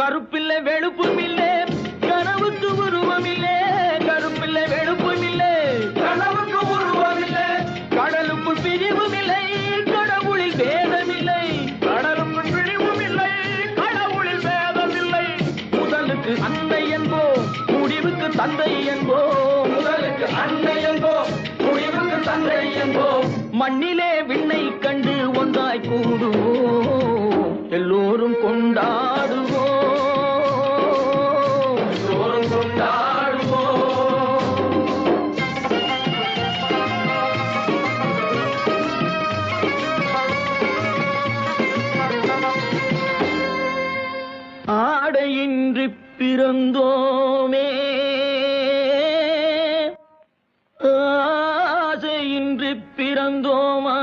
கருப்பில்லை வெளுப்பும் இல்லே கனவுக்கு உருவம் இல்லே கருப்பில்லை வெளுப்பும் இல்லே கனவுக்கு உருவம் இல்லே கடலுக்குள் பிரிவும் இல்லை கடவுளில் வேதம் இல்லை கடலுக்குள் பிரிவும் இல்லை கடவுளில் வேதம் இல்லை முதலுக்கு அன்னை என்போம் முடிவுக்கு தந்தை என்போம் முதலுக்கு அன்னை என்போம் முடிவுக்கு தந்தை என்போம் மண்ணிலே விண்ணை கண்டு ஒன்றாய் கூடுவோம் எல்லோரும் கொண்டாடுவோம் எல்லோரும் கொண்டாடுவோம் ஆடையின்றி பிறந்தோமே ஆசையின்றி பிறந்தோமா